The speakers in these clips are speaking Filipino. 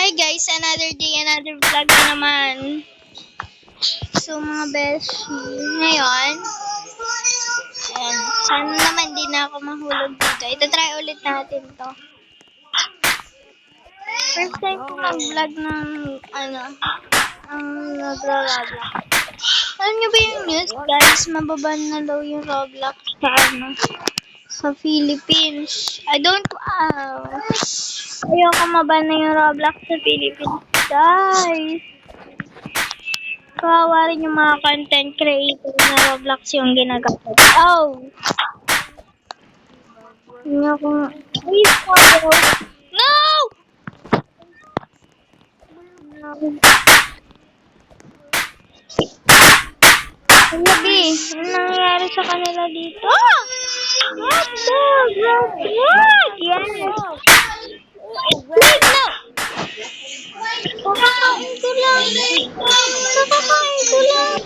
Hi guys, another day, another vlog na naman. So mga beshi, ngayon, ayan, sana naman di na ako mahulog dito. Ito-try ulit natin to. First time ko mag-vlog ng, ang nag-Roblox. Alam nyo ba yung news guys, mababan na daw yung Roblox sa Philippines. Ayoko maban na yung Roblox sa Philippines, guys. Kawawa rin yung mga content creator na Roblox yung ginagamit. Oh! Hindi ako... Please, no! Ano ba? Ano nangyayari sa kanila dito? What the? What? Yes! Wait, no! Kakakain ko lang.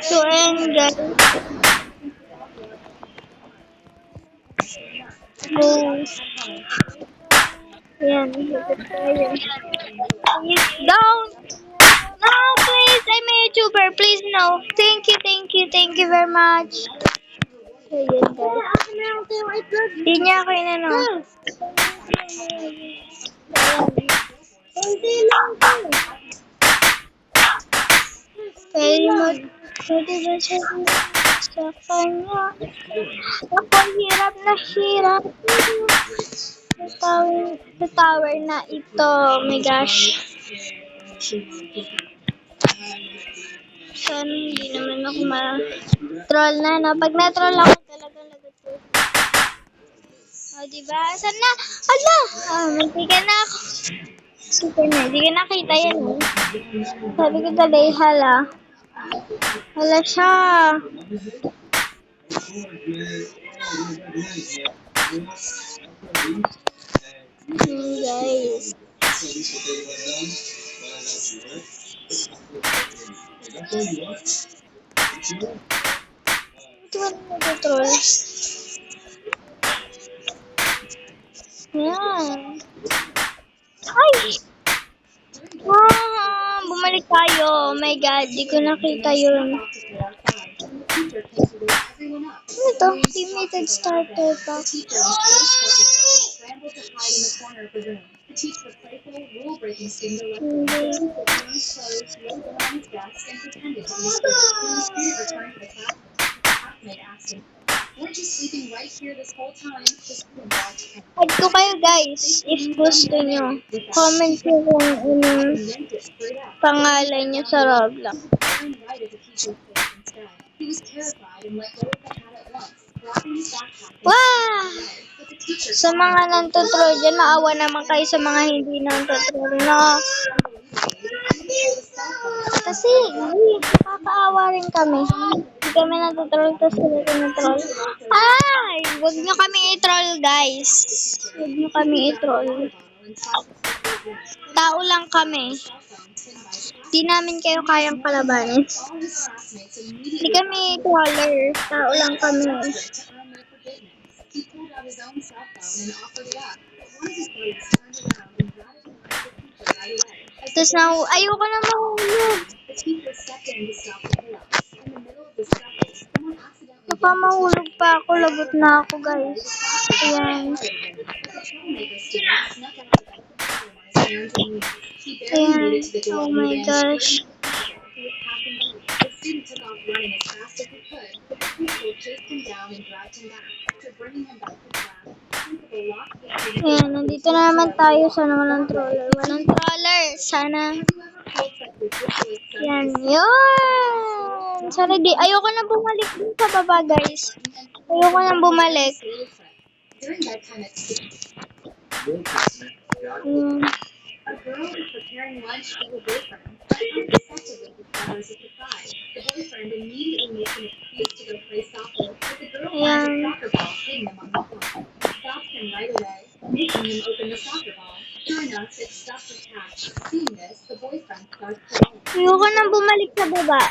So, and guys. Ayan. Please don't. No, please. I'm a YouTuber. Please, no. Thank you very much. Ayan, guys. Hindi niya ako inano. Pwede ba siya sa kanya? Ako hirap na hirap. Sa tower na ito. Oh my gosh. Sana hindi naman ako ma-troll na, no? Pag na-troll ako, talagang lagot ko. O, diba? Saan na? Ala! Mantika na ako. Super na. Hindi ka nakita yan, eh. Sabi ko talay, hala. Hala siya. Guys. Ito ba na nag-troll? Yan. Ay! Bumalik tayo. Oh my God, di ko nakita yun. Ano to? Limited starter pack. Add ko kayo guys, if gusto nyo. Comment nyo kung anong pangalan nyo sa Roblox. Wow! Sa mga nantotroll dyan, naawa naman kayo sa mga hindi nantotroll, no? Kasi, nakakaawa rin kami. Hindi kami nantotroll, tapos sila nantotroll. Ay! Huwag nyo kami i-troll, guys. Huwag nyo kami i-troll. Tao lang kami. Di namin kayo kayang kalabanin. Hindi kami troller. Tao lang kami. Tapos na, ayoko na mahulog. Baka mahulog pa ako. Lagot na ako, guys. Ayan. Ayan. Oh my gosh. Ayan, nandito na naman tayo. Sana walang troller. Walang troller. Sana. Yan, yun. Sana di. Ayoko na bumalik dun sa baba, guys. Ayoko na bumalik. A girl is preparing lunch for her boyfriend, but unexpectedly discovers a surprise. The boyfriend immediately makes an excuse to go play soccer, but the girl finds a soccer ball hidden among the floor. Stops him right away, making him open the soccer ball. Sure enough, it's stuffed with cash. Seeing this, the boyfriend starts crying. Ayoko nang bumalik sa baba.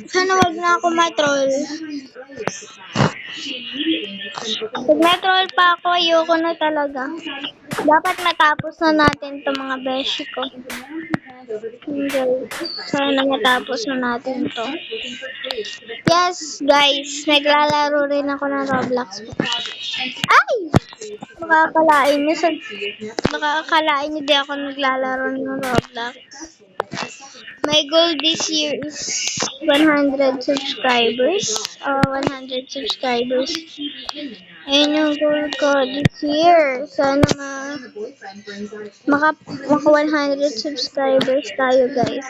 Sana wag na ako matroll. Remembering the earlier surprise, she immediately Pag na-troll pa ako, ayoko na talaga. Dapat matapos na natin to mga beshi ko. Hindi. Sana matapos na natin to. Yes, guys. Naglalaro rin ako ng Roblox. Ay! Makakalain nyo di ako naglalaro ng Roblox. My goal this year is 100 subscribers. 100 subscribers. Ayun yung goal ko this year. Sana maka 100 subscribers tayo, guys.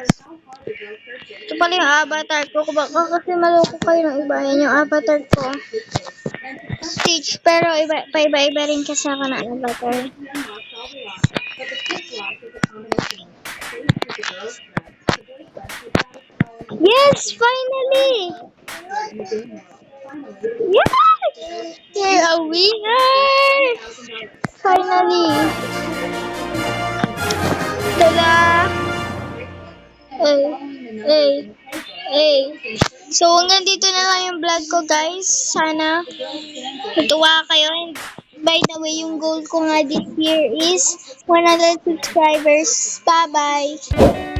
Ito pala yung avatar ko. Baka kasi maloko kayo ng iba. Yan yung avatar ko. Stitch. Pero paiba-iba rin kasi ako ng avatar. Yes! Finally! Yes! You're a winner! Finally! Tada! So, hanggang dito na lang yung vlog ko, guys. Sana natuwa kayo. And by the way, yung goal ko nga this year is 100 subscribers. Bye-bye!